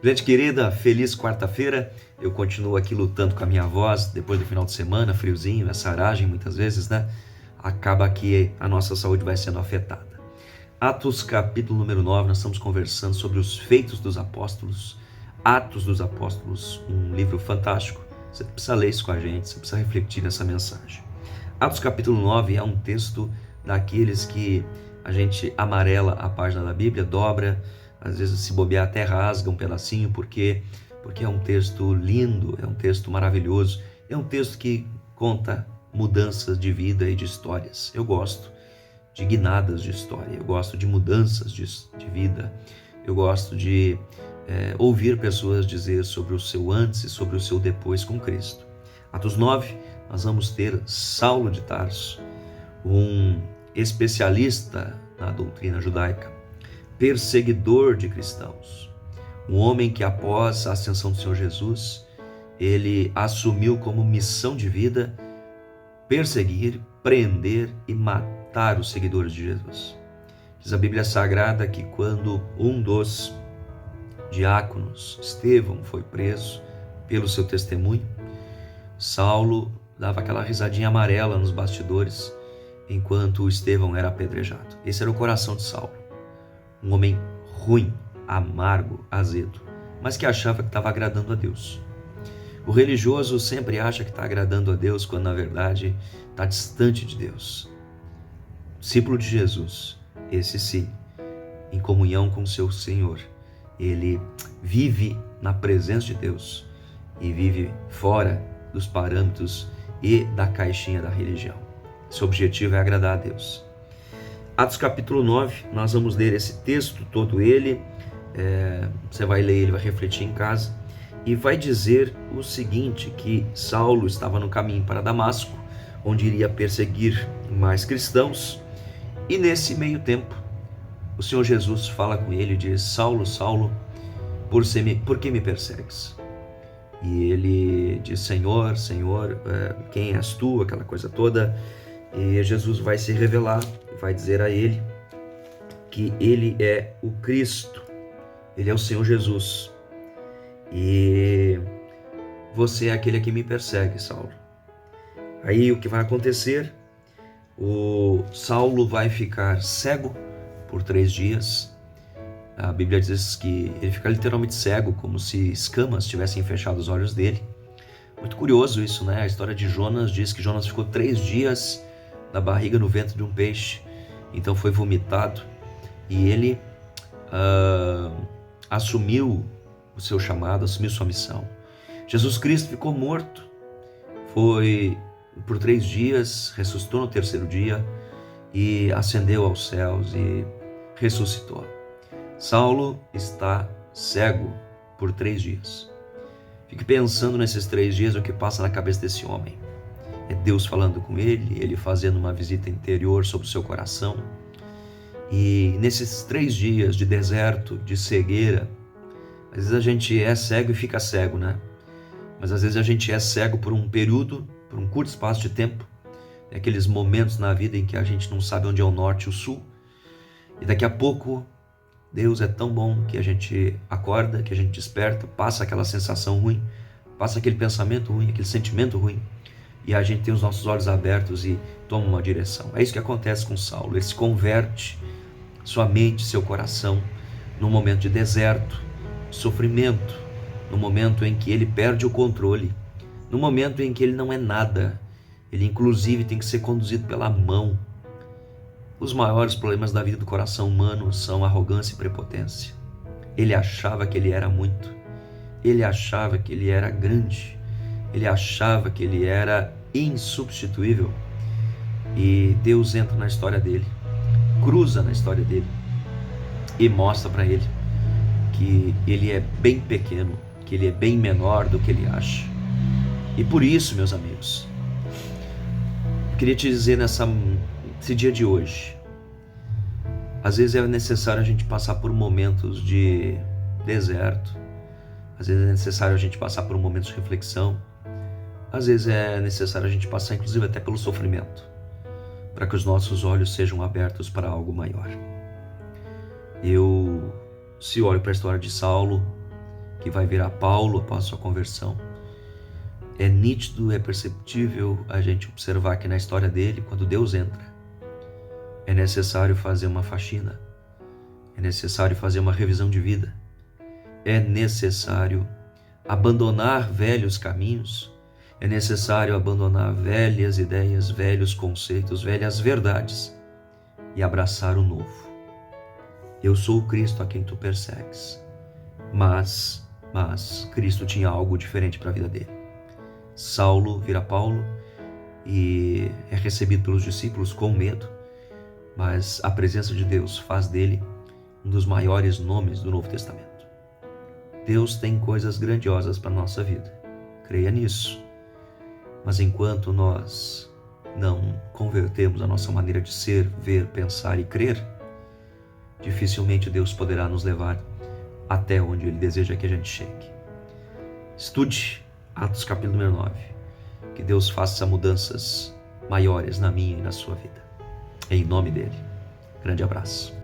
Gente querida, feliz quarta-feira. Eu continuo aqui lutando com a minha voz depois do final de semana, friozinho, essa aragem muitas vezes, né? Acaba que a nossa saúde vai sendo afetada. Atos capítulo número 9, nós estamos conversando sobre os feitos dos apóstolos. Atos dos Apóstolos, um livro fantástico. Você precisa ler isso com a gente, você precisa refletir nessa mensagem. Atos capítulo 9 é um texto daqueles que a gente amarela a página da Bíblia, dobra, às vezes se bobear até rasga um pedacinho, porque é um texto lindo, é um texto maravilhoso, é um texto que conta mudanças de vida e de histórias. Eu gosto de guinadas de história, eu gosto de mudanças de vida, eu gosto de ouvir pessoas dizer sobre o seu antes e sobre o seu depois com Cristo. Atos 9, nós vamos ter Saulo de Tarso, um especialista na doutrina judaica, perseguidor de cristãos, um homem que após a ascensão do Senhor Jesus, ele assumiu como missão de vida perseguir, prender e matar os seguidores de Jesus. Diz a Bíblia Sagrada que quando um dos diáconos, Estevão, foi preso pelo seu testemunho, Saulo dava aquela risadinha amarela nos bastidores enquanto Estevão era apedrejado. Esse era o coração de Saulo. Um homem ruim, amargo, azedo, mas que achava que estava agradando a Deus. O religioso sempre acha que está agradando a Deus quando na verdade está distante de Deus. Discípulo de Jesus, esse sim, em comunhão com seu Senhor, ele vive na presença de Deus e vive fora dos parâmetros e da caixinha da religião. Seu objetivo é agradar a Deus. Atos capítulo 9, nós vamos ler esse texto todo ele, você vai ler ele, vai refletir em casa, e vai dizer o seguinte, que Saulo estava no caminho para Damasco, onde iria perseguir mais cristãos, e nesse meio tempo, o Senhor Jesus fala com ele e diz: Saulo, Saulo, por que me persegues? E ele diz: Senhor, Senhor, quem és tu? Aquela coisa toda. E Jesus vai se revelar, vai dizer a ele que ele é o Cristo, ele é o Senhor Jesus. E você é aquele que me persegue, Saulo. Aí o que vai acontecer? O Saulo vai ficar cego por 3 dias. A Bíblia diz que ele fica literalmente cego, como se escamas tivessem fechado os olhos dele. Muito curioso isso, né? A história de Jonas diz que Jonas ficou 3 dias na barriga, no ventre de um peixe. Então foi vomitado e ele assumiu o seu chamado, assumiu sua missão. Jesus Cristo ficou morto, foi por 3 dias, ressuscitou no 3º dia e ascendeu aos céus e ressuscitou. Saulo está cego por 3 dias. Fique pensando nesses 3 dias o que passa na cabeça desse homem. É Deus falando com ele, ele fazendo uma visita interior sobre o seu coração. E nesses 3 dias de deserto, de cegueira, às vezes a gente é cego e fica cego, né? Mas às vezes a gente é cego por um período, por um curto espaço de tempo. Tem aqueles momentos na vida em que a gente não sabe onde é o norte e o sul. E daqui a pouco, Deus é tão bom que a gente acorda, que a gente desperta, passa aquela sensação ruim, passa aquele pensamento ruim, aquele sentimento ruim, e a gente tem os nossos olhos abertos e toma uma direção. É isso que acontece com Saulo. Ele se converte, sua mente, seu coração, num momento de deserto, de sofrimento, no momento em que ele perde o controle, no momento em que ele não é nada, ele inclusive tem que ser conduzido pela mão. Os maiores problemas da vida do coração humano são arrogância e prepotência. Ele achava que ele era muito, ele achava que ele era grande, ele achava que ele era insubstituível. E Deus entra na história dele, cruza na história dele e mostra para ele que ele é bem pequeno, que ele é bem menor do que ele acha. E por isso, meus amigos, eu queria te dizer nesse dia de hoje, às vezes é necessário a gente passar por momentos de deserto, às vezes é necessário a gente passar por momentos de reflexão, às vezes é necessário a gente passar inclusive até pelo sofrimento, para que os nossos olhos sejam abertos para algo maior. Eu, se olho para a história de Saulo, que vai virar Paulo após sua conversão. É nítido, é perceptível a gente observar que na história dele, quando Deus entra, é necessário fazer uma faxina, é necessário fazer uma revisão de vida, é necessário abandonar velhos caminhos, é necessário abandonar velhas ideias, velhos conceitos, velhas verdades e abraçar o novo. Eu sou o Cristo a quem tu persegues, mas Cristo tinha algo diferente para a vida dele. Saulo vira Paulo e é recebido pelos discípulos com medo, mas a presença de Deus faz dele um dos maiores nomes do Novo Testamento. Deus tem coisas grandiosas para a nossa vida, creia nisso. Mas enquanto nós não convertemos a nossa maneira de ser, ver, pensar e crer, dificilmente Deus poderá nos levar até onde Ele deseja que a gente chegue. Estude Atos capítulo número 9. Que Deus faça mudanças maiores na minha e na sua vida. Em nome dEle. Grande abraço.